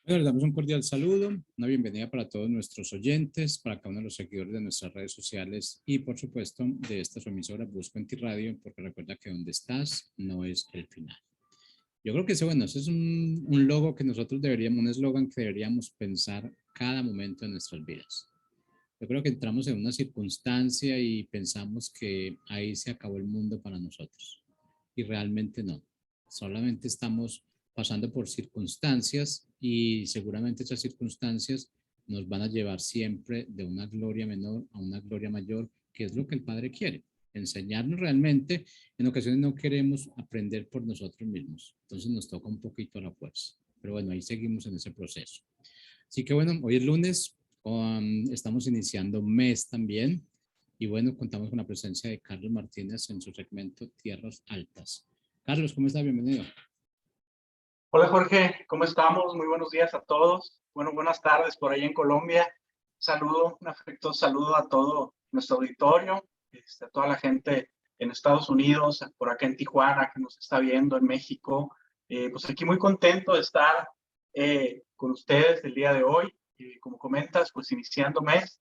Bueno, les damos un cordial saludo, una bienvenida para todos nuestros oyentes, para cada uno de los seguidores de nuestras redes sociales y, por supuesto, de esta su emisora Busco en ti Radio, porque recuerda que donde estás no es el final. Yo creo que ese es un logo que nosotros deberíamos, un eslogan que deberíamos pensar cada momento de nuestras vidas. Yo creo que entramos en una circunstancia y pensamos que ahí se acabó el mundo para nosotros. Y realmente no. Solamente estamos pasando por circunstancias y seguramente esas circunstancias nos van a llevar siempre de una gloria menor a una gloria mayor, que es lo que el Padre quiere. Enseñarnos realmente, en ocasiones no queremos aprender por nosotros mismos. Entonces nos toca un poquito a la fuerza. Pero bueno, ahí seguimos en ese proceso. Así que bueno, hoy es lunes, estamos iniciando mes también y bueno, contamos con la presencia de Carlos Martínez en su segmento Tierras Altas. Carlos, ¿cómo está? Bienvenido. Hola Jorge, ¿cómo estamos? Muy buenos días a todos. Bueno, buenas tardes por ahí en Colombia. Saludo, un afectuoso saludo a todo nuestro auditorio, a toda la gente en Estados Unidos, por acá en Tijuana que nos está viendo, en México. Pues aquí muy contento de estar con ustedes el día de hoy. Como comentas, pues iniciando mes.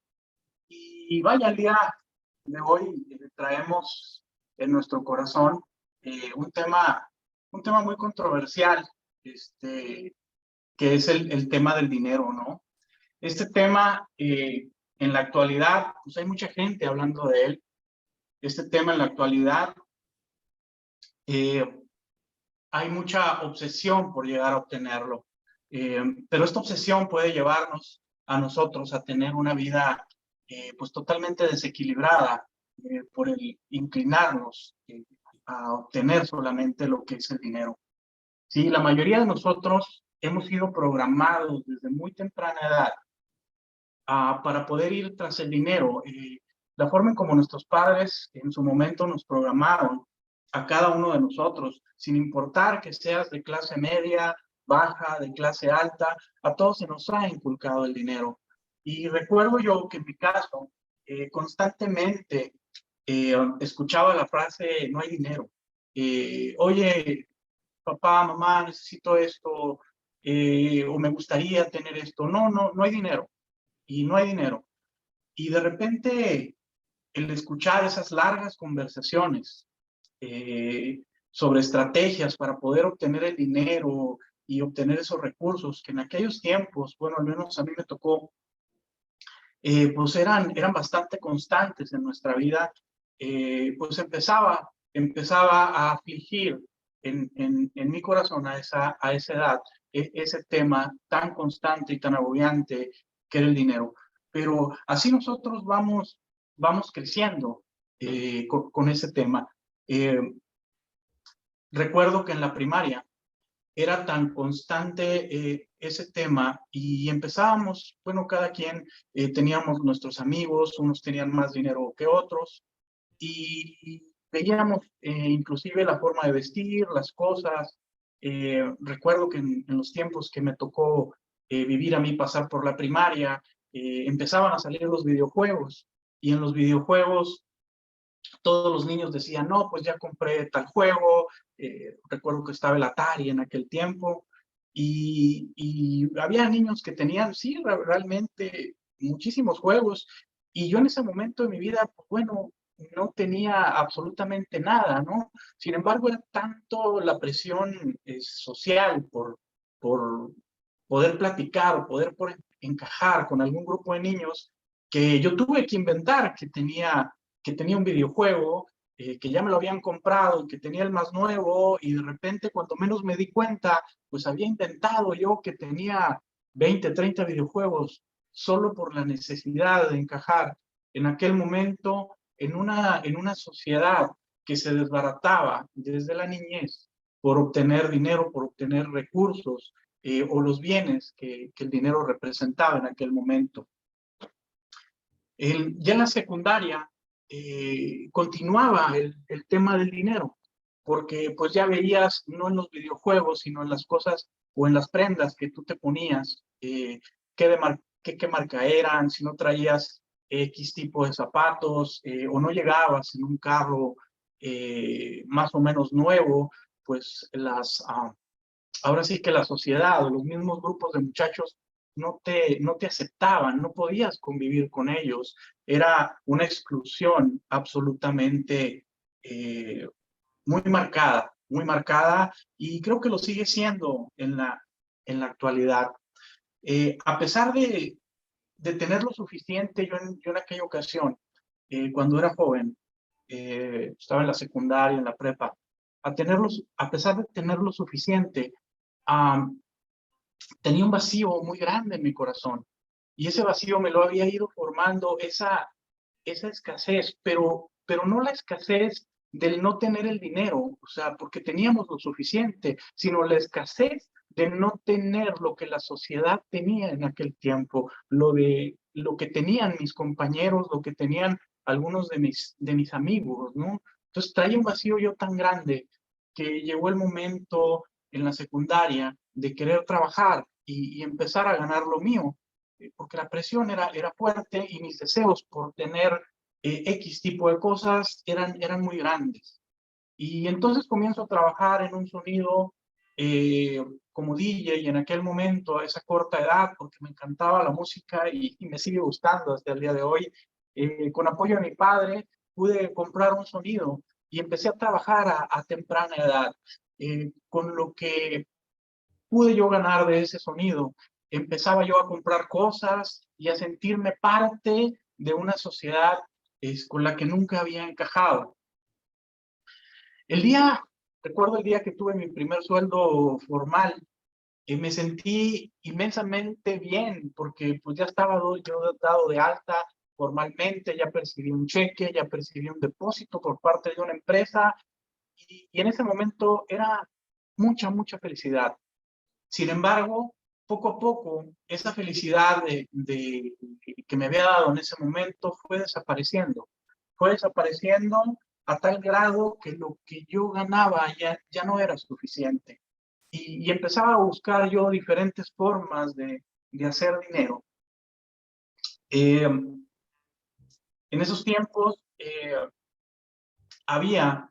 Y vaya, el día de hoy traemos en nuestro corazón un tema muy controversial, que es el tema del dinero, ¿no? Este tema, en la actualidad, pues hay mucha gente hablando de él. Este tema en la actualidad, eh, hay mucha obsesión por llegar a obtenerlo. Pero esta obsesión puede llevarnos a nosotros a tener una vida pues totalmente desequilibrada por el inclinarnos a obtener solamente lo que es el dinero. Sí, la mayoría de nosotros hemos sido programados desde muy temprana edad para poder ir tras el dinero. La forma en como nuestros padres en su momento nos programaron a cada uno de nosotros, sin importar que seas de clase media, baja, de clase alta, a todos se nos ha inculcado el dinero. Y recuerdo yo que en mi caso, constantemente escuchaba la frase, no hay dinero. Oye, papá, mamá, necesito esto, o me gustaría tener esto. No, no, no hay dinero. Y no hay dinero. Y de repente, el escuchar esas largas conversaciones sobre estrategias para poder obtener el dinero y obtener esos recursos que en aquellos tiempos, bueno, al menos a mí me tocó, pues eran bastante constantes en nuestra vida, pues empezaba a afligir en mi corazón a esa edad ese tema tan constante y tan agobiante que era el dinero. Pero así nosotros vamos creciendo con ese tema. Eh, Recuerdo que en la primaria era tan constante ese tema y empezábamos, bueno, cada quien teníamos nuestros amigos, unos tenían más dinero que otros y veíamos inclusive la forma de vestir, las cosas. Recuerdo que en los tiempos que me tocó vivir a mí, pasar por la primaria, empezaban a salir los videojuegos y en los videojuegos todos los niños decían, no, pues ya compré tal juego. Recuerdo que estaba el Atari en aquel tiempo y había niños que tenían, sí, realmente muchísimos juegos y yo en ese momento de mi vida, pues bueno, no tenía absolutamente nada, ¿no? Sin embargo, era tanto la presión social por poder platicar, por encajar con algún grupo de niños, que yo tuve que inventar que tenía un videojuego, que ya me lo habían comprado, que tenía el más nuevo, y de repente, cuando menos me di cuenta, pues había inventado yo que tenía 20, 30 videojuegos, solo por la necesidad de encajar en aquel momento en una sociedad que se desbarataba desde la niñez por obtener dinero, por obtener recursos o los bienes que el dinero representaba en aquel momento. Ya en la secundaria continuaba el tema del dinero, porque pues ya veías, no en los videojuegos, sino en las cosas o en las prendas que tú te ponías, qué marca eran, si no traías X tipo de zapatos o no llegabas en un carro más o menos nuevo, pues ahora sí que la sociedad o los mismos grupos de muchachos no te aceptaban, no podías convivir con ellos. Era una exclusión absolutamente eh, muy marcada, y creo que lo sigue siendo en la actualidad. A pesar de tener lo suficiente, yo en aquella ocasión, cuando era joven, estaba en la secundaria, en la prepa, a pesar de tener lo suficiente, um, tenía un vacío muy grande en mi corazón. Y ese vacío me lo había ido formando esa escasez, pero no la escasez del no tener el dinero, o sea, porque teníamos lo suficiente, sino la escasez de no tener lo que la sociedad tenía en aquel tiempo, lo que tenían mis compañeros, lo que tenían algunos de mis amigos, ¿no? Entonces traía un vacío yo tan grande que llegó el momento en la secundaria de querer trabajar y empezar a ganar lo mío, porque la presión era fuerte y mis deseos por tener X tipo de cosas eran muy grandes. Y entonces comienzo a trabajar en un sonido como DJ, y en aquel momento, a esa corta edad, porque me encantaba la música y me sigue gustando hasta el día de hoy, con apoyo de mi padre, pude comprar un sonido y empecé a trabajar a temprana edad. Con lo que pude yo ganar de ese sonido, empezaba yo a comprar cosas y a sentirme parte de una sociedad con la que nunca había encajado. El día, recuerdo el día que tuve mi primer sueldo formal, me sentí inmensamente bien porque pues ya estaba yo dado de alta formalmente, ya percibí un cheque, ya percibí un depósito por parte de una empresa, y en ese momento era mucha felicidad. Sin embargo, poco a poco, esa felicidad que me había dado en ese momento fue desapareciendo. Fue desapareciendo a tal grado que lo que yo ganaba ya no era suficiente. Y empezaba a buscar yo diferentes formas de hacer dinero. En esos tiempos había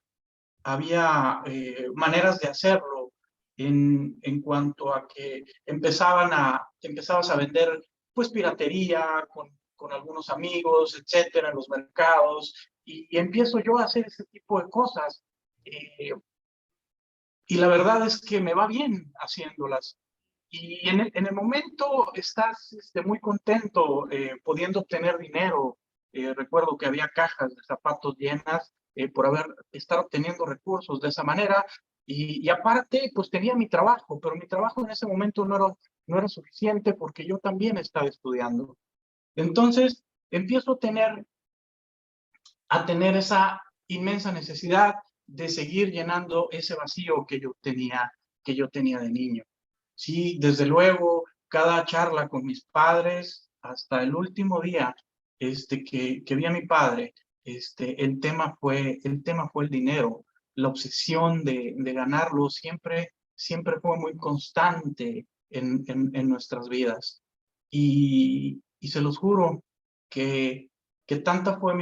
maneras de hacerlo en cuanto a que empezabas a vender pues piratería con algunos amigos, etcétera, en los mercados, y empiezo yo a hacer ese tipo de cosas. Eh, y la verdad es que me va bien haciéndolas. Y en el momento estás muy contento pudiendo obtener dinero. Recuerdo que había cajas de zapatos llenas por estar obteniendo recursos de esa manera. Y aparte, pues tenía mi trabajo, pero mi trabajo en ese momento no era suficiente porque yo también estaba estudiando. Entonces, empiezo a tener esa inmensa necesidad de seguir llenando ese vacío que yo tenía de niño. Sí, desde luego, cada charla con mis padres, hasta el último día que vi a mi padre, el tema fue el dinero. La obsesión de ganarlo siempre fue muy constante en nuestras vidas. Y se los juro que, que tanta fue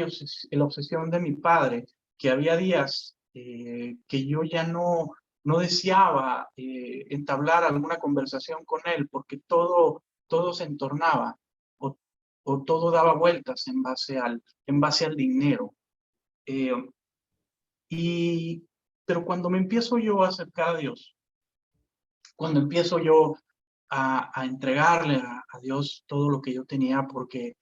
la obsesión de mi padre, que había días que yo ya no deseaba entablar alguna conversación con él porque todo se entornaba o, o todo daba vueltas en base al dinero. Eh, pero cuando me empiezo yo a acercar a Dios, cuando empiezo yo a entregarle a Dios todo lo que yo tenía, porque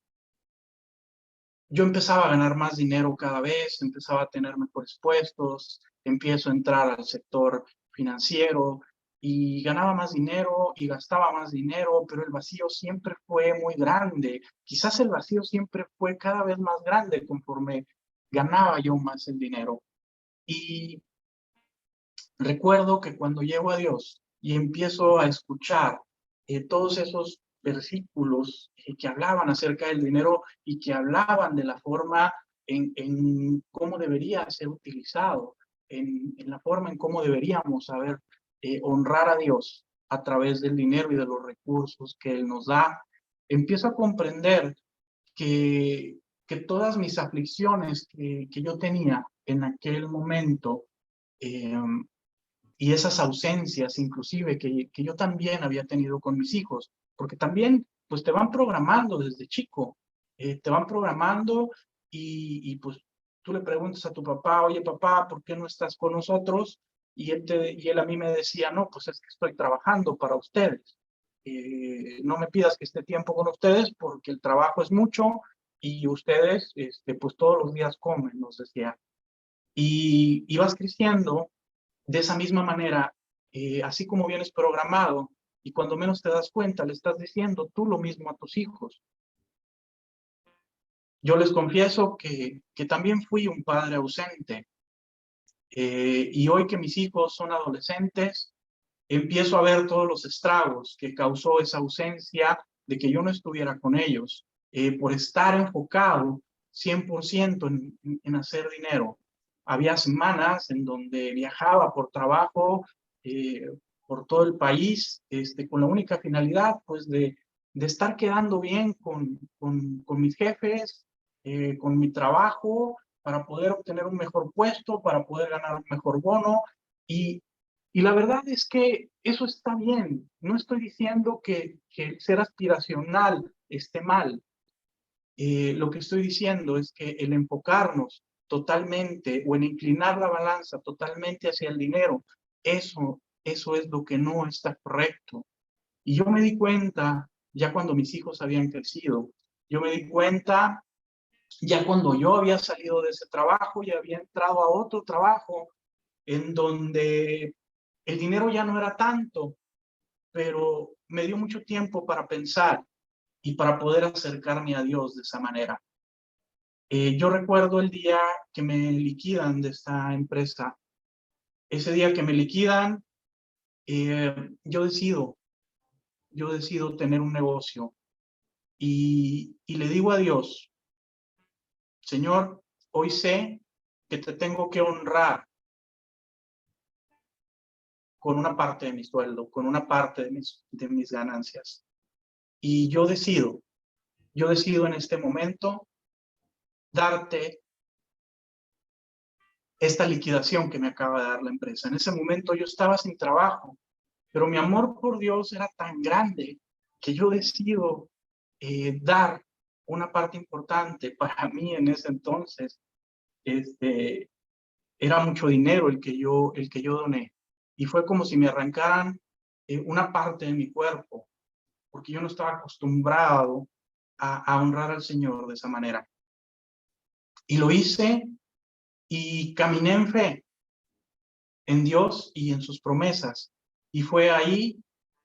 yo empezaba a ganar más dinero cada vez, empezaba a tener mejores puestos, empiezo a entrar al sector financiero y ganaba más dinero y gastaba más dinero, pero el vacío siempre fue muy grande. Quizás el vacío siempre fue cada vez más grande conforme ganaba yo más el dinero. Y recuerdo que cuando llego a Dios y empiezo a escuchar todos esos versículos que hablaban acerca del dinero y que hablaban de la forma en cómo debería ser utilizado, en la forma en cómo deberíamos saber honrar a Dios a través del dinero y de los recursos que Él nos da, empiezo a comprender que, que todas mis aflicciones que yo tenía en aquel momento, eh, y esas ausencias inclusive que yo también había tenido con mis hijos, porque también pues te van programando desde chico, te van programando y pues tú le preguntas a tu papá, oye papá, ¿por qué no estás con nosotros? Y él a mí me decía, no, pues es que estoy trabajando para ustedes. No me pidas que esté tiempo con ustedes porque el trabajo es mucho y ustedes pues todos los días comen, nos decía. Y vas creciendo de esa misma manera, así como vienes programado, y cuando menos te das cuenta, le estás diciendo tú lo mismo a tus hijos. Yo les confieso que también fui un padre ausente, y hoy que mis hijos son adolescentes, empiezo a ver todos los estragos que causó esa ausencia de que yo no estuviera con ellos, por estar enfocado 100% en hacer dinero. Había semanas en donde viajaba por trabajo, eh, por todo el país, con la única finalidad pues de estar quedando bien con mis jefes, con mi trabajo, para poder obtener un mejor puesto, para poder ganar un mejor bono. Y la verdad es que eso está bien. No estoy diciendo que ser aspiracional esté mal. Lo que estoy diciendo es que el enfocarnos totalmente o en inclinar la balanza totalmente hacia el dinero, eso es lo que no está correcto. Y yo me di cuenta ya cuando mis hijos habían crecido. Yo me di cuenta ya cuando yo había salido de ese trabajo y había entrado a otro trabajo en donde el dinero ya no era tanto, pero me dio mucho tiempo para pensar y para poder acercarme a Dios de esa manera. Yo recuerdo el día que me liquidan de esta empresa. Ese día que me liquidan, yo decido tener un negocio y le digo a Dios, Señor, hoy sé que te tengo que honrar con una parte de mi sueldo, con una parte de mis ganancias. Y yo decido en este momento darte esta liquidación que me acaba de dar la empresa. En ese momento yo estaba sin trabajo, pero mi amor por Dios era tan grande que yo decido dar una parte importante. Para mí en ese entonces era mucho dinero el que yo doné. Y fue como si me arrancaran una parte de mi cuerpo, porque yo no estaba acostumbrado a honrar al Señor de esa manera. Y lo hice y caminé en fe, en Dios y en sus promesas. Y fue ahí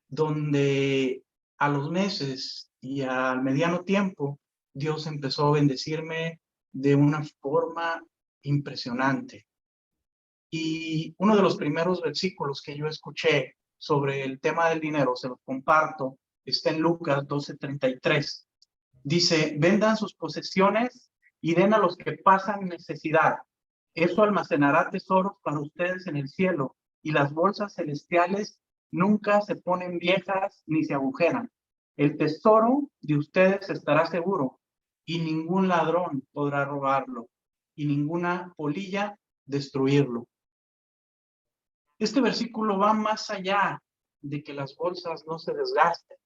donde a los meses y al mediano tiempo, Dios empezó a bendecirme de una forma impresionante. Y uno de los primeros versículos que yo escuché sobre el tema del dinero, se los comparto, está en Lucas 12:33. Dice, vendan sus posesiones y den a los que pasan necesidad. Eso almacenará tesoros para ustedes en el cielo, y las bolsas celestiales nunca se ponen viejas ni se agujeran. El tesoro de ustedes estará seguro, y ningún ladrón podrá robarlo, y ninguna polilla destruirlo. Este versículo va más allá de que las bolsas no se desgasten.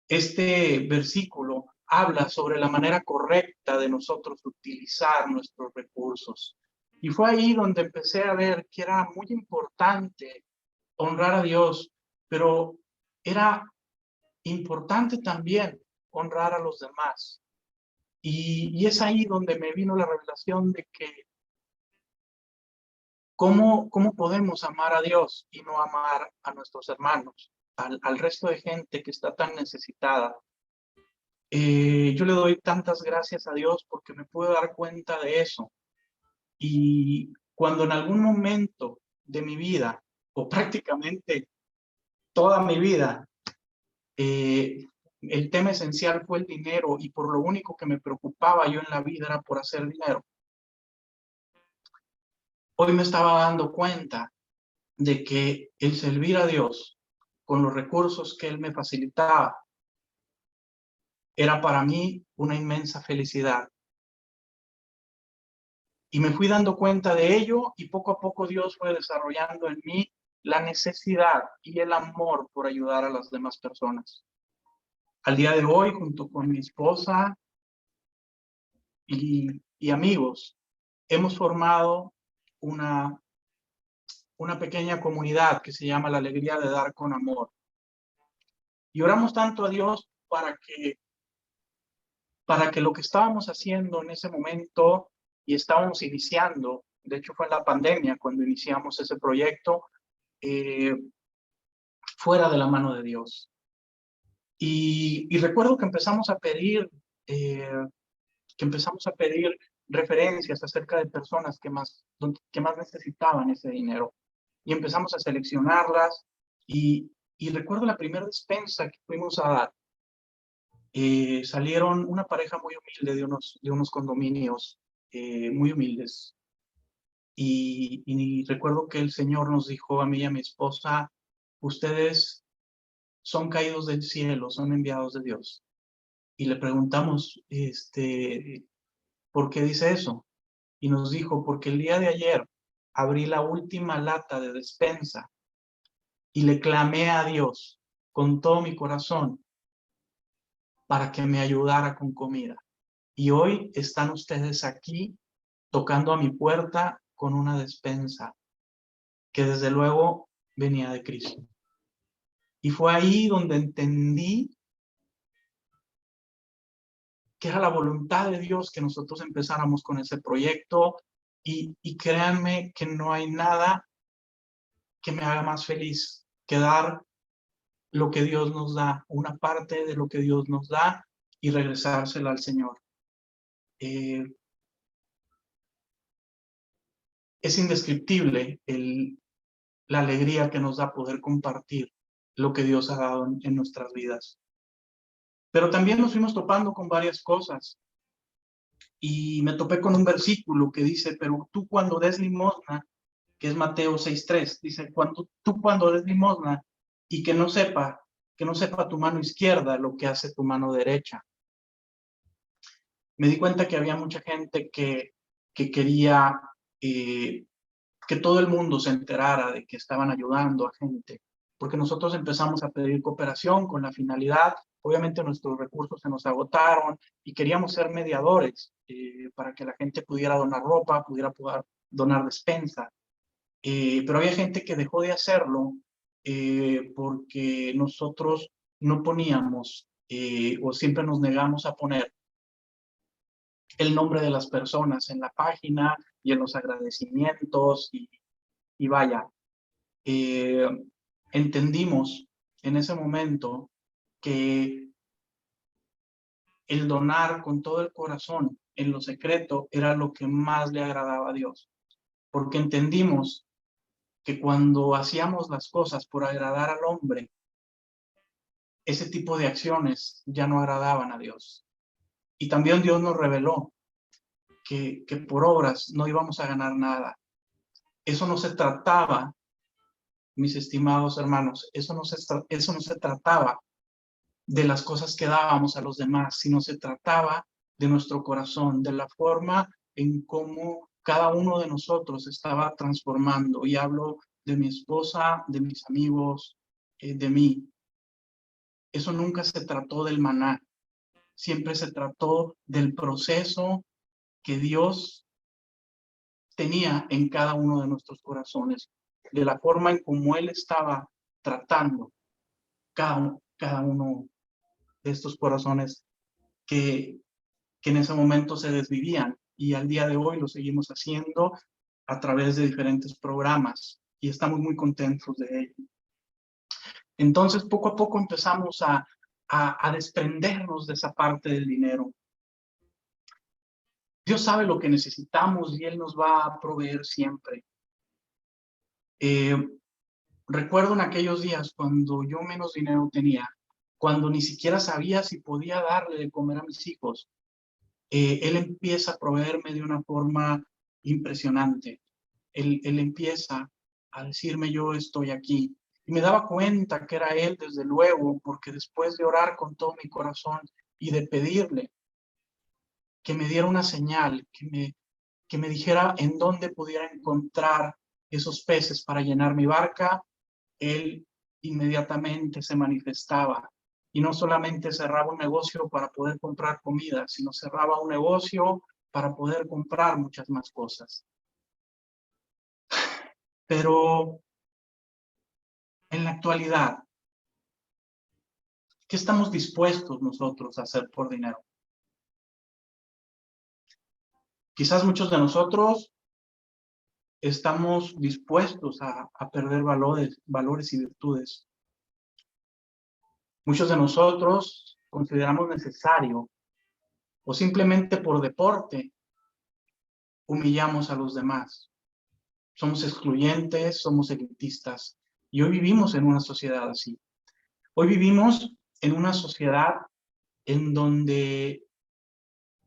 Este versículo habla sobre la manera correcta de nosotros utilizar nuestros recursos. Y fue ahí donde empecé a ver que era muy importante honrar a Dios, pero era importante también honrar a los demás. Y es ahí donde me vino la revelación de que cómo podemos amar a Dios y no amar a nuestros hermanos, al resto de gente que está tan necesitada. Yo le doy tantas gracias a Dios porque me puedo dar cuenta de eso. Y cuando en algún momento de mi vida, o prácticamente toda mi vida, el tema esencial fue el dinero y por lo único que me preocupaba yo en la vida era por hacer dinero, hoy me estaba dando cuenta de que el servir a Dios con los recursos que Él me facilitaba era para mí una inmensa felicidad. Y me fui dando cuenta de ello y poco a poco Dios fue desarrollando en mí la necesidad y el amor por ayudar a las demás personas. Al día de hoy, junto con mi esposa y amigos, hemos formado una pequeña comunidad que se llama La Alegría de Dar con Amor. Y oramos tanto a Dios para que lo que estábamos haciendo en ese momento y estábamos iniciando, de hecho fue en la pandemia cuando iniciamos ese proyecto, fuera de la mano de Dios. Y recuerdo que empezamos a pedir referencias acerca de personas que más necesitaban ese dinero. Y empezamos a seleccionarlas y recuerdo la primera despensa que fuimos a dar. Salieron una pareja muy humilde de unos condominios muy humildes. Y recuerdo que el Señor nos dijo a mí y a mi esposa, ustedes son caídos del cielo, son enviados de Dios. Y le preguntamos, ¿por qué dice eso? Y nos dijo, porque el día de ayer abrí la última lata de despensa y le clamé a Dios con todo mi corazón para que me ayudara con comida. Y hoy están ustedes aquí tocando a mi puerta con una despensa que desde luego venía de Cristo. Y fue ahí donde entendí que era la voluntad de Dios que nosotros empezáramos con ese proyecto y créanme que no hay nada que me haga más feliz que dar lo que Dios nos da, una parte de lo que Dios nos da y regresársela al Señor. Es indescriptible la alegría que nos da poder compartir lo que Dios ha dado en nuestras vidas. Pero también nos fuimos topando con varias cosas. Y me topé con un versículo que dice, pero tú cuando des limosna, que es Mateo 6:3, dice, tú cuando des limosna y que no sepa tu mano izquierda lo que hace tu mano derecha. Me di cuenta que había mucha gente que quería que todo el mundo se enterara de que estaban ayudando a gente, porque nosotros empezamos a pedir cooperación con la finalidad, obviamente nuestros recursos se nos agotaron y queríamos ser mediadores para que la gente pudiera donar ropa, pudiera donar despensa, pero había gente que dejó de hacerlo porque nosotros no poníamos o siempre nos negamos a poner el nombre de las personas en la página y en los agradecimientos y vaya, entendimos en ese momento que el donar con todo el corazón en lo secreto era lo que más le agradaba a Dios, porque entendimos que cuando hacíamos las cosas por agradar al hombre, ese tipo de acciones ya no agradaban a Dios. Y también Dios nos reveló que por obras no íbamos a ganar nada. Eso no se trataba, mis estimados hermanos, eso no se trataba de las cosas que dábamos a los demás, sino se trataba de nuestro corazón, de la forma en cómo cada uno de nosotros estaba transformando. Y hablo de mi esposa, de mis amigos, de mí. Eso nunca se trató del maná, siempre se trató del proceso que Dios tenía en cada uno de nuestros corazones, de la forma en cómo Él estaba tratando cada uno de estos corazones que en ese momento se desvivían y al día de hoy lo seguimos haciendo a través de diferentes programas y estamos muy contentos de ello. Entonces, poco a poco empezamos a desprendernos de esa parte del dinero. Dios sabe lo que necesitamos y Él nos va a proveer siempre. Recuerdo en aquellos días cuando yo menos dinero tenía, cuando ni siquiera sabía si podía darle de comer a mis hijos. Él empieza a proveerme de una forma impresionante. Él empieza a decirme, yo estoy aquí. Y me daba cuenta que era Él, desde luego, porque después de orar con todo mi corazón y de pedirle que me diera una señal, que me dijera en dónde pudiera encontrar esos peces para llenar mi barca, él inmediatamente se manifestaba. Y no solamente cerraba un negocio para poder comprar comida, sino cerraba un negocio para poder comprar muchas más cosas. Pero en la actualidad, ¿qué estamos dispuestos nosotros a hacer por dinero? Quizás muchos de nosotros estamos dispuestos a perder valores y virtudes. Muchos de nosotros consideramos necesario o simplemente por deporte humillamos a los demás. Somos excluyentes, somos elitistas. Y hoy vivimos en una sociedad así. Hoy vivimos en una sociedad en donde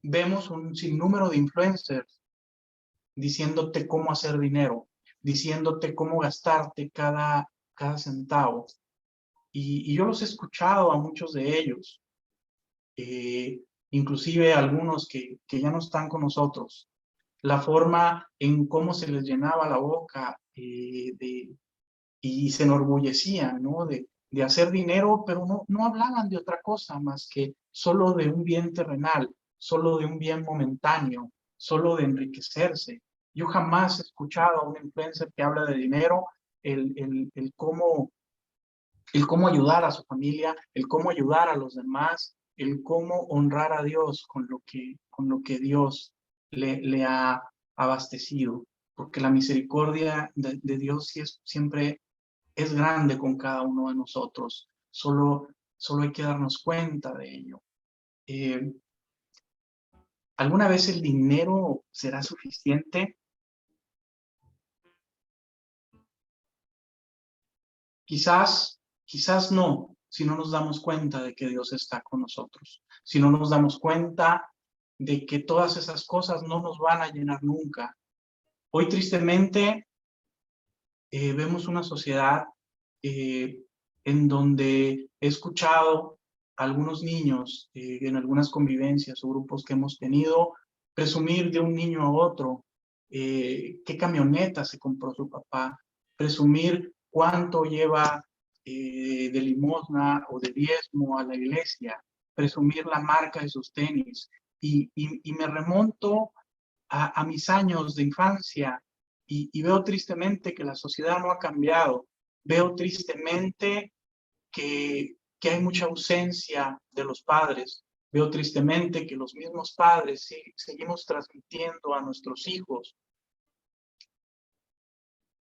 vemos un sinnúmero de influencers diciéndote cómo hacer dinero, diciéndote cómo gastarte cada centavo. Y yo los he escuchado a muchos de ellos, inclusive algunos que ya no están con nosotros, la forma en cómo se les llenaba la boca y se enorgullecían, ¿no? De hacer dinero, pero no hablaban de otra cosa más que solo de un bien terrenal, solo de un bien momentáneo, solo de enriquecerse. Yo jamás he escuchado a un influencer que habla de dinero, el cómo ayudar a su familia, el cómo ayudar a los demás, el cómo honrar a Dios con lo que Dios le ha abastecido. Porque la misericordia de Dios siempre es grande con cada uno de nosotros. Solo hay que darnos cuenta de ello. ¿Alguna vez el dinero será suficiente? Quizás no, si no nos damos cuenta de que Dios está con nosotros. Si no nos damos cuenta de que todas esas cosas no nos van a llenar nunca. Hoy tristemente vemos una sociedad en donde he escuchado a algunos niños en algunas convivencias o grupos que hemos tenido presumir de un niño a otro qué camioneta se compró su papá, presumir cuánto lleva de limosna o de diezmo a la iglesia, presumir la marca de sus tenis. Y me remonto a mis años de infancia y veo tristemente que la sociedad no ha cambiado. Veo tristemente que hay mucha ausencia de los padres. Veo tristemente que los mismos padres seguimos transmitiendo a nuestros hijos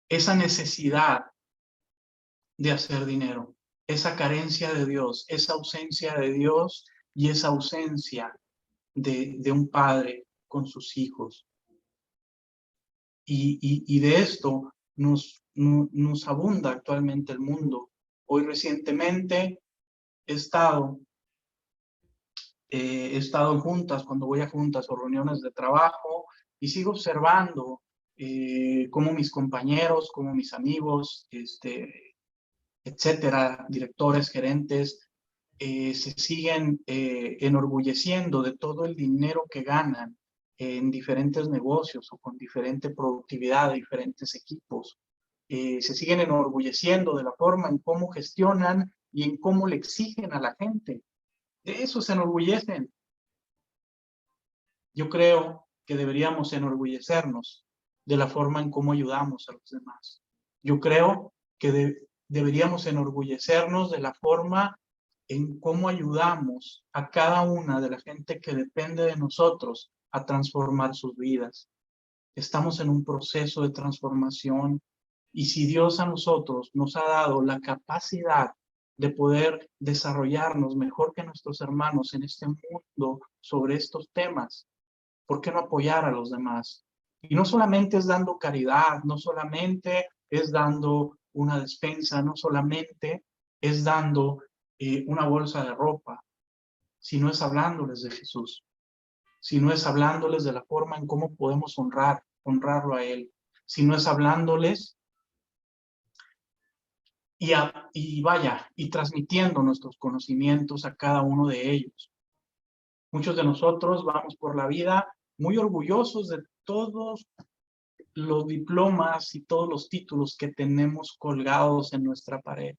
esa necesidad de hacer dinero, esa carencia de Dios, esa ausencia de Dios y esa ausencia de un padre con sus hijos. Y de esto nos abunda actualmente el mundo. Hoy recientemente he estado en juntas, cuando voy a juntas o reuniones de trabajo, y sigo observando cómo mis compañeros, cómo mis amigos, etcétera, directores, gerentes, se siguen enorgulleciendo de todo el dinero que ganan en diferentes negocios o con diferente productividad de diferentes equipos. Se siguen enorgulleciendo de la forma en cómo gestionan y en cómo le exigen a la gente. De eso se enorgullecen. Yo creo que deberíamos enorgullecernos de la forma en cómo ayudamos a los demás. Yo creo que deberíamos enorgullecernos de la forma en cómo ayudamos a cada una de la gente que depende de nosotros a transformar sus vidas. Estamos en un proceso de transformación y si Dios a nosotros nos ha dado la capacidad de poder desarrollarnos mejor que nuestros hermanos en este mundo sobre estos temas, ¿por qué no apoyar a los demás? Y no solamente es dando caridad, no solamente es dando una despensa, no solamente es dando una bolsa de ropa, sino es hablándoles de Jesús, sino es hablándoles de la forma en cómo podemos honrarlo a Él, sino es hablándoles y transmitiendo nuestros conocimientos a cada uno de ellos. Muchos de nosotros vamos por la vida muy orgullosos de todos los diplomas y todos los títulos que tenemos colgados en nuestra pared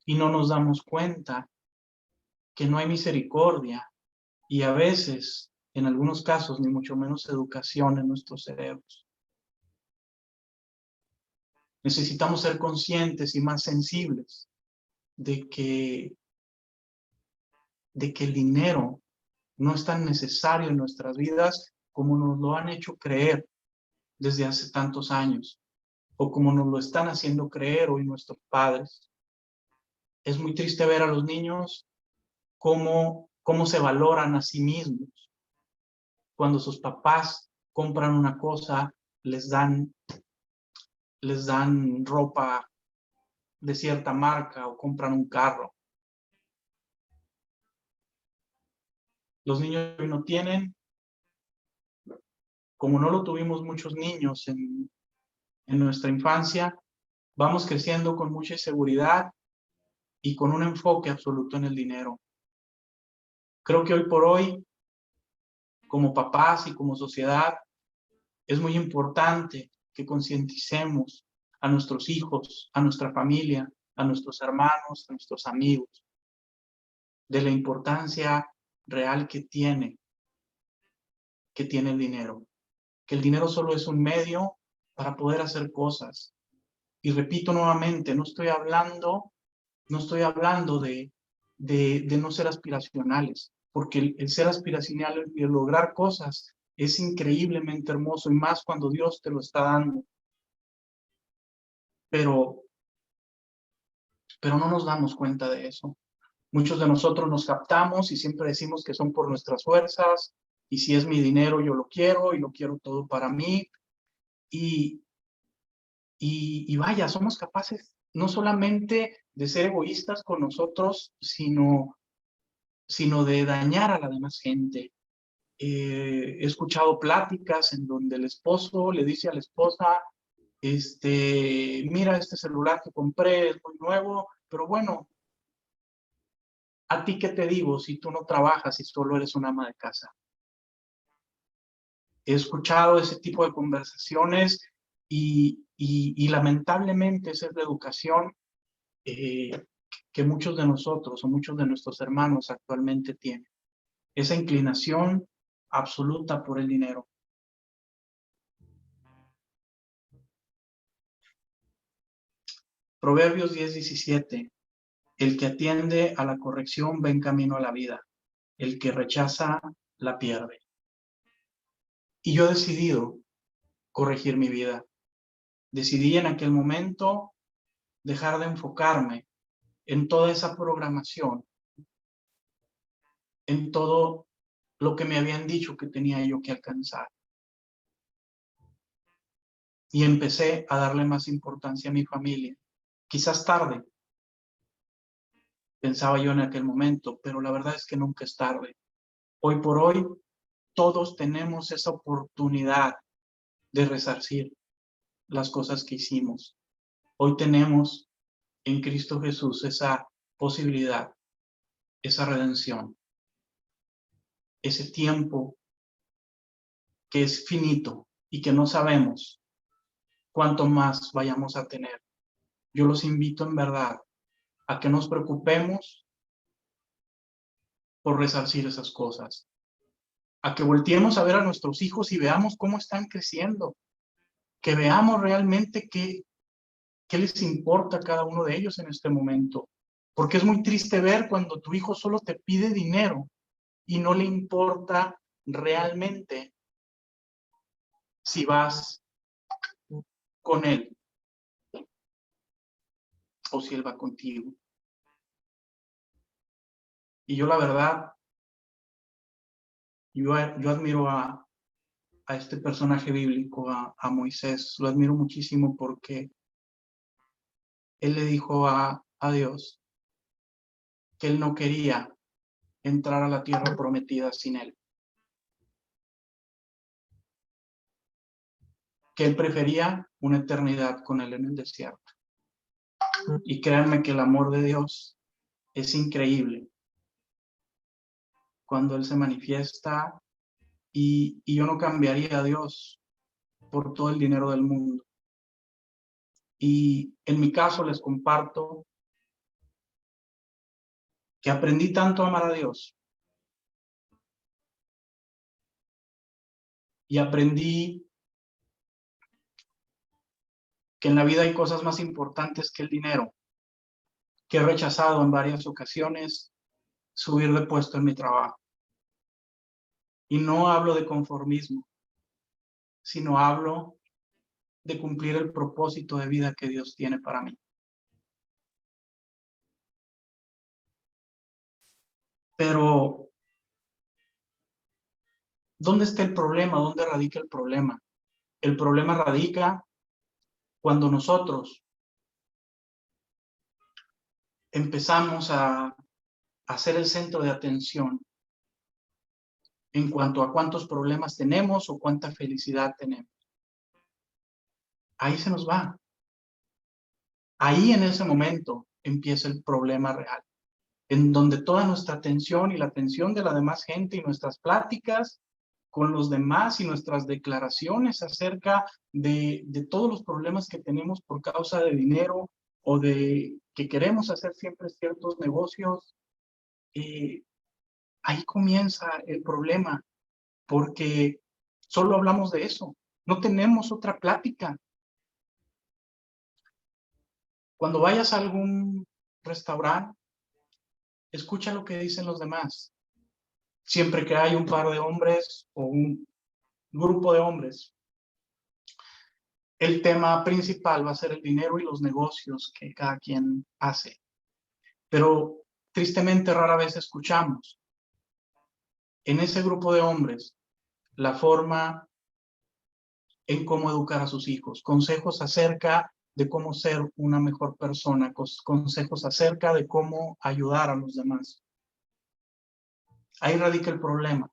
y no nos damos cuenta que no hay misericordia y a veces, en algunos casos, ni mucho menos educación en nuestros cerebros. Necesitamos ser conscientes y más sensibles de que el dinero no es tan necesario en nuestras vidas como nos lo han hecho creer desde hace tantos años, o como nos lo están haciendo creer hoy nuestros padres. Es muy triste ver a los niños cómo se valoran a sí mismos. Cuando sus papás compran una cosa, les dan ropa de cierta marca o compran un carro. Los niños hoy no tienen, como no lo tuvimos muchos niños en nuestra infancia, vamos creciendo con mucha inseguridad y con un enfoque absoluto en el dinero. Creo que hoy por hoy, como papás y como sociedad, es muy importante que concienticemos a nuestros hijos, a nuestra familia, a nuestros hermanos, a nuestros amigos, de la importancia real que tiene el dinero. Que el dinero solo es un medio para poder hacer cosas. Y repito nuevamente, no estoy hablando de no ser aspiracionales, porque el ser aspiracional y el lograr cosas es increíblemente hermoso, y más cuando Dios te lo está dando. Pero no nos damos cuenta de eso. Muchos de nosotros nos captamos y siempre decimos que son por nuestras fuerzas, y si es mi dinero yo lo quiero y lo quiero todo para mí. Y vaya, somos capaces no solamente de ser egoístas con nosotros, sino de dañar a la demás gente. He escuchado pláticas en donde el esposo le dice a la esposa, mira, este celular que compré es muy nuevo, pero bueno, ¿a ti qué te digo si tú no trabajas y solo eres una ama de casa? He escuchado ese tipo de conversaciones y lamentablemente esa es la educación que muchos de nosotros o muchos de nuestros hermanos actualmente tienen. Esa inclinación absoluta por el dinero. Proverbios 10:17. El que atiende a la corrección va en camino a la vida. El que rechaza la pierde. Y yo he decidido corregir mi vida. Decidí en aquel momento dejar de enfocarme en toda esa programación, en todo lo que me habían dicho que tenía yo que alcanzar. Y empecé a darle más importancia a mi familia. Quizás tarde, pensaba yo en aquel momento, pero la verdad es que nunca es tarde. Hoy por hoy, todos tenemos esa oportunidad de resarcir las cosas que hicimos. Hoy tenemos en Cristo Jesús esa posibilidad, esa redención, ese tiempo que es finito y que no sabemos cuánto más vayamos a tener. Yo los invito en verdad a que nos preocupemos por resarcir esas cosas, a que volteemos a ver a nuestros hijos y veamos cómo están creciendo, que veamos realmente qué les importa a cada uno de ellos en este momento. Porque es muy triste ver cuando tu hijo solo te pide dinero y no le importa realmente si vas con él o si él va contigo. Y yo la verdad, yo admiro a este personaje bíblico, a Moisés, lo admiro muchísimo porque él le dijo a Dios que él no quería entrar a la tierra prometida sin él, que él prefería una eternidad con él en el desierto. Y créanme que el amor de Dios es increíble cuando él se manifiesta, y yo no cambiaría a Dios por todo el dinero del mundo. Y en mi caso les comparto que aprendí tanto a amar a Dios y aprendí que en la vida hay cosas más importantes que el dinero, que he rechazado en varias ocasiones subir de puesto en mi trabajo. Y no hablo de conformismo, sino hablo de cumplir el propósito de vida que Dios tiene para mí. Pero, ¿dónde está el problema? ¿Dónde radica el problema? El problema radica cuando nosotros empezamos a ser el centro de atención en cuanto a cuántos problemas tenemos o cuánta felicidad tenemos. Ahí se nos va. Ahí en ese momento empieza el problema real, en donde toda nuestra atención y la atención de la demás gente y nuestras pláticas con los demás y nuestras declaraciones acerca de todos los problemas que tenemos por causa de dinero o de que queremos hacer siempre ciertos negocios, ahí comienza el problema, porque solo hablamos de eso, no tenemos otra plática. Cuando vayas a algún restaurante, escucha lo que dicen los demás. Siempre que hay un par de hombres o un grupo de hombres, el tema principal va a ser el dinero y los negocios que cada quien hace. Pero tristemente rara vez escuchamos en ese grupo de hombres la forma en cómo educar a sus hijos, consejos acerca de cómo ser una mejor persona, consejos acerca de cómo ayudar a los demás. Ahí radica el problema,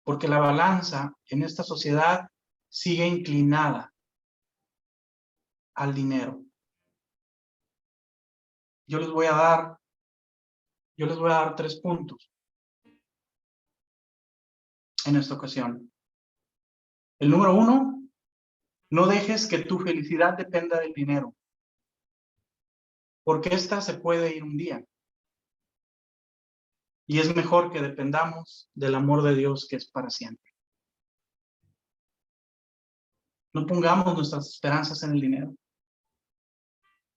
porque la balanza en esta sociedad sigue inclinada al dinero. Yo les voy a dar 3 puntos en esta ocasión. El número 1, no dejes que tu felicidad dependa del dinero, porque esta se puede ir un día. Y es mejor que dependamos del amor de Dios, que es para siempre. No pongamos nuestras esperanzas en el dinero,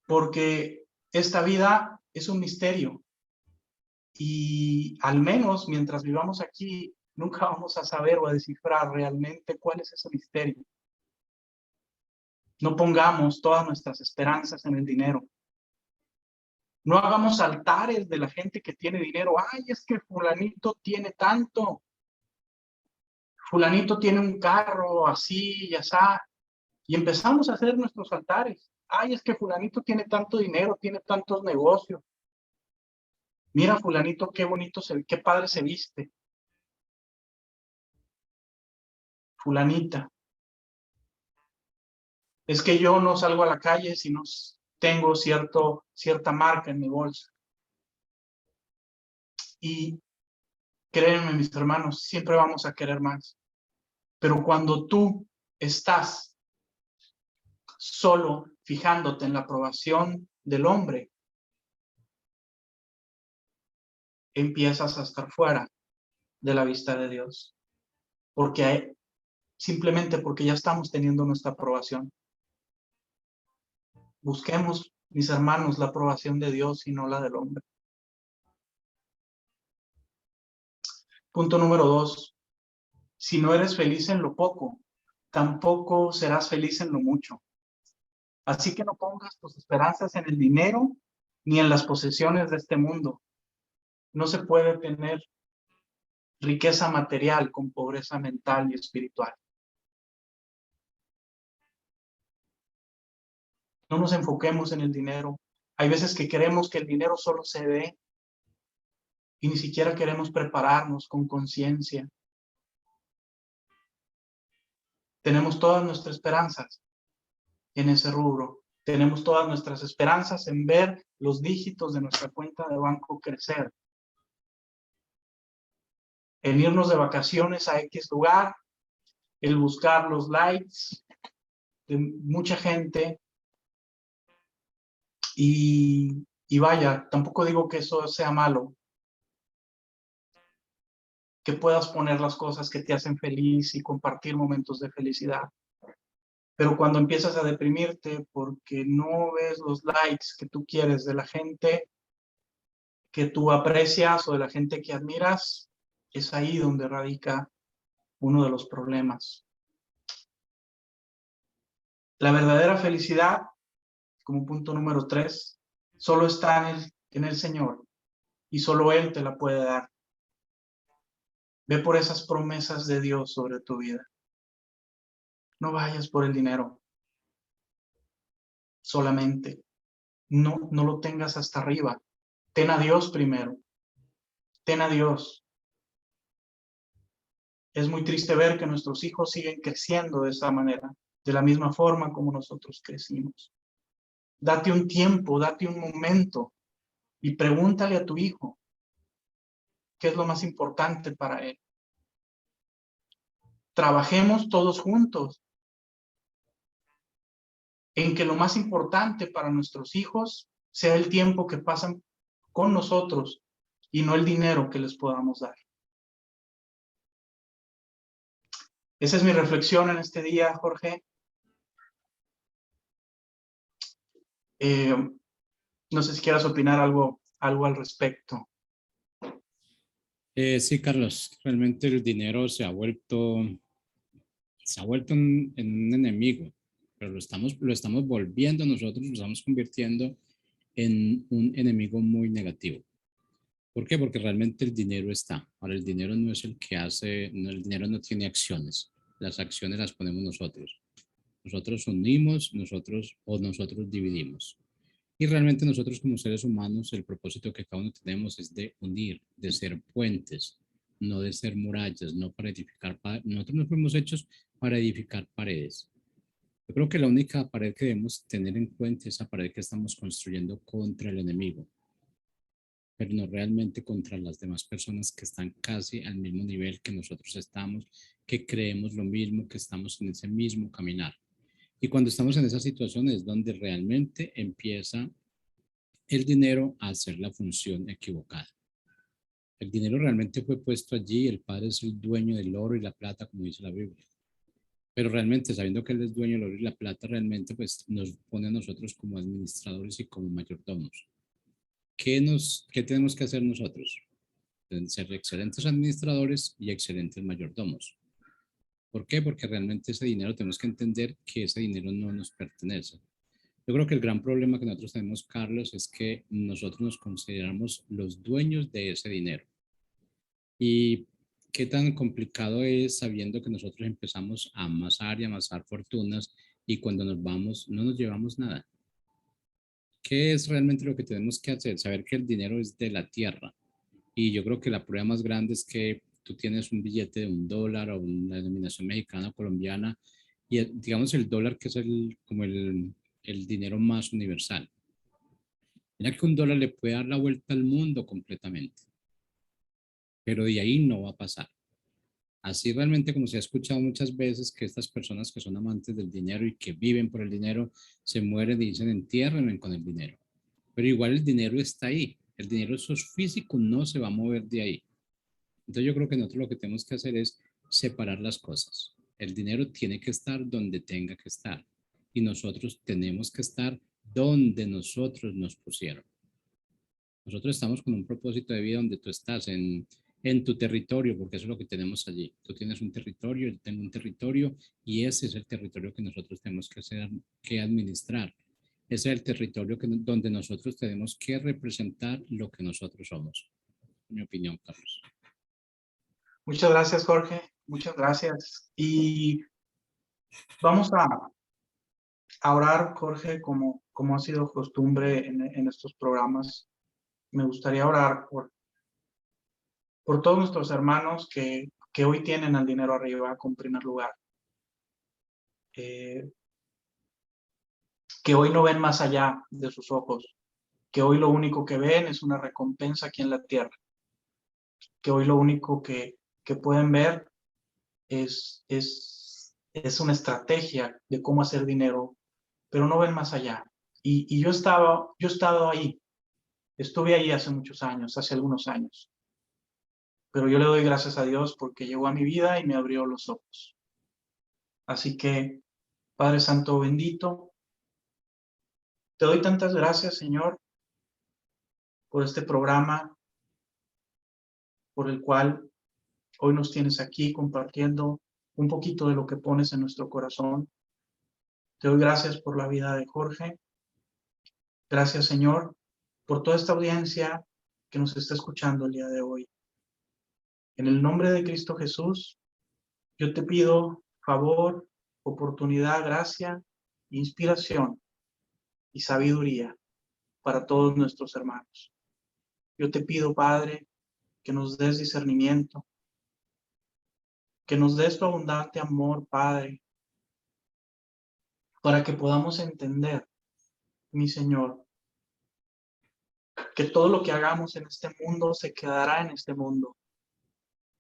porque esta vida es un misterio y al menos mientras vivamos aquí, nunca vamos a saber o a descifrar realmente cuál es ese misterio. No pongamos todas nuestras esperanzas en el dinero. No hagamos altares de la gente que tiene dinero. Ay, es que fulanito tiene tanto. Fulanito tiene un carro así y así. Y empezamos a hacer nuestros altares. Ay, es que fulanito tiene tanto dinero, tiene tantos negocios. Mira, fulanito, qué bonito qué padre se viste. Fulanita. Es que yo no salgo a la calle si no tengo cierta marca en mi bolsa. Y créanme, mis hermanos, siempre vamos a querer más. Pero cuando tú estás solo fijándote en la aprobación del hombre, empiezas a estar fuera de la vista de Dios. Simplemente porque ya estamos teniendo nuestra aprobación. Busquemos, mis hermanos, la aprobación de Dios y no la del hombre. Punto número 2. Si no eres feliz en lo poco, tampoco serás feliz en lo mucho. Así que no pongas tus esperanzas en el dinero ni en las posesiones de este mundo. No se puede tener riqueza material con pobreza mental y espiritual. No nos enfoquemos en el dinero. Hay veces que queremos que el dinero solo se dé y ni siquiera queremos prepararnos con conciencia. Tenemos todas nuestras esperanzas en ese rubro. Tenemos todas nuestras esperanzas en ver los dígitos de nuestra cuenta de banco crecer. En irnos de vacaciones a X lugar el buscar los likes de mucha gente. Y vaya, tampoco digo que eso sea malo, que puedas poner las cosas que te hacen feliz y compartir momentos de felicidad. Pero cuando empiezas a deprimirte porque no ves los likes que tú quieres de la gente que tú aprecias o de la gente que admiras, es ahí donde radica uno de los problemas. La verdadera felicidad, como punto número 3, solo está en el Señor y solo Él te la puede dar. Ve por esas promesas de Dios sobre tu vida. No vayas por el dinero solamente. No lo tengas hasta arriba. Ten a Dios primero. Ten a Dios. Es muy triste ver que nuestros hijos siguen creciendo de esa manera, de la misma forma como nosotros crecimos. Date un tiempo, date un momento y pregúntale a tu hijo qué es lo más importante para él. Trabajemos todos juntos en que lo más importante para nuestros hijos sea el tiempo que pasan con nosotros y no el dinero que les podamos dar. Esa es mi reflexión en este día, Jorge. No sé si quieras opinar algo al respecto. Sí, Carlos, realmente el dinero se ha vuelto en un enemigo, pero lo estamos volviendo nosotros, lo estamos convirtiendo en un enemigo muy negativo. ¿Por qué? Porque realmente el dinero está. Ahora, el dinero no es el que hace, no, el dinero no tiene acciones. Las acciones las ponemos nosotros. Nosotros unimos, nosotros dividimos. Y realmente nosotros como seres humanos, el propósito que cada uno tenemos es de unir, de ser puentes, no de ser murallas, no para edificar. Nosotros no fuimos hechos para edificar paredes. Yo creo que la única pared que debemos tener en cuenta es esa pared que estamos construyendo contra el enemigo, pero no realmente contra las demás personas que están casi al mismo nivel que nosotros estamos, que creemos lo mismo, que estamos en ese mismo caminar. Y cuando estamos en esa situación es donde realmente empieza el dinero a hacer la función equivocada. El dinero realmente fue puesto allí, el Padre es el dueño del oro y la plata, como dice la Biblia. Pero realmente, sabiendo que Él es dueño del oro y la plata, realmente pues nos pone a nosotros como administradores y como mayordomos. ¿Qué tenemos que hacer nosotros? Ser excelentes administradores y excelentes mayordomos. ¿Por qué? Porque realmente ese dinero tenemos que entender que ese dinero no nos pertenece. Yo creo que el gran problema que nosotros tenemos, Carlos, es que nosotros nos consideramos los dueños de ese dinero. Y qué tan complicado es sabiendo que nosotros empezamos a amasar y amasar fortunas y cuando nos vamos no nos llevamos nada. ¿Qué es realmente lo que tenemos que hacer? Saber que el dinero es de la tierra. Y yo creo que la prueba más grande es que tú tienes un billete de $1 o una denominación mexicana o colombiana y digamos el dólar que es como el dinero más universal. Mira que $1 le puede dar la vuelta al mundo completamente, pero de ahí no va a pasar. Así realmente como se ha escuchado muchas veces que estas personas que son amantes del dinero y que viven por el dinero se mueren y dicen entiérrenme con el dinero. Pero igual el dinero está ahí. El dinero eso es físico, no se va a mover de ahí. Entonces yo creo que nosotros lo que tenemos que hacer es separar las cosas. El dinero tiene que estar donde tenga que estar y nosotros tenemos que estar donde nosotros nos pusieron. Nosotros estamos con un propósito de vida donde tú estás en tu territorio, porque eso es lo que tenemos allí. Tú tienes un territorio, yo tengo un territorio y ese es el territorio que nosotros tenemos que hacer, que administrar. Ese es el territorio donde nosotros tenemos que representar lo que nosotros somos. En mi opinión, Carlos. Muchas gracias, Jorge. Muchas gracias. Y vamos a orar, Jorge, como ha sido costumbre en estos programas. Me gustaría orar por todos nuestros hermanos que hoy tienen al dinero arriba con primer lugar. Que hoy no ven más allá de sus ojos. Que hoy lo único que ven es una recompensa aquí en la tierra. Que hoy lo único que pueden ver es es una estrategia de cómo hacer dinero, pero no ven más allá. Y yo he estado ahí, estuve ahí hace muchos años, hace algunos años. Pero yo le doy gracias a Dios porque llegó a mi vida y me abrió los ojos. Así que, Padre Santo bendito, te doy tantas gracias, Señor, por este programa, por el cual hoy nos tienes aquí compartiendo un poquito de lo que pones en nuestro corazón. Te doy gracias por la vida de Jorge. Gracias, Señor, por toda esta audiencia que nos está escuchando el día de hoy. En el nombre de Cristo Jesús, yo te pido favor, oportunidad, gracia, inspiración y sabiduría para todos nuestros hermanos. Yo te pido, Padre, que nos des discernimiento, que nos des tu abundante amor, Padre, para que podamos entender, mi Señor, que todo lo que hagamos en este mundo se quedará en este mundo,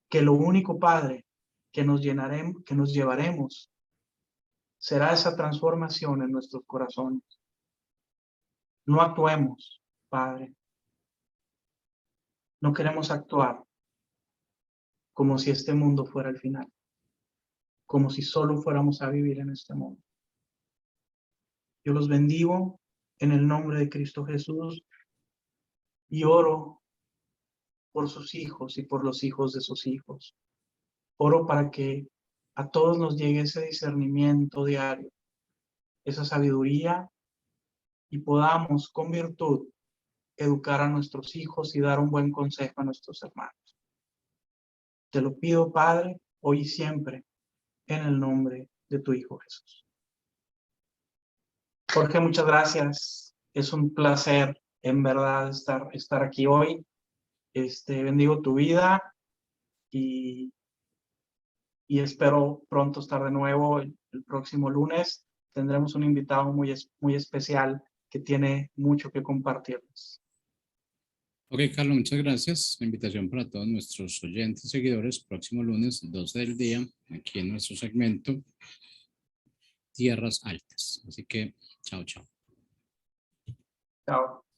que lo único, Padre, que nos llenaremos, que nos llevaremos, será esa transformación en nuestros corazones. No actuemos, Padre. No queremos actuar como si este mundo fuera el final, como si solo fuéramos a vivir en este mundo. Yo los bendigo en el nombre de Cristo Jesús y oro por sus hijos y por los hijos de sus hijos. Oro para que a todos nos llegue ese discernimiento diario, esa sabiduría y podamos con virtud educar a nuestros hijos y dar un buen consejo a nuestros hermanos. Te lo pido, Padre, hoy y siempre, en el nombre de tu Hijo Jesús. Jorge, muchas gracias. Es un placer, en verdad, estar aquí hoy. Bendigo tu vida y espero pronto estar de nuevo el próximo lunes. Tendremos un invitado muy especial que tiene mucho que compartirles. Ok, Carlos, muchas gracias. La invitación para todos nuestros oyentes y seguidores, próximo lunes, 12 del día, aquí en nuestro segmento Tierras Altas. Así que, chao, chao. Chao.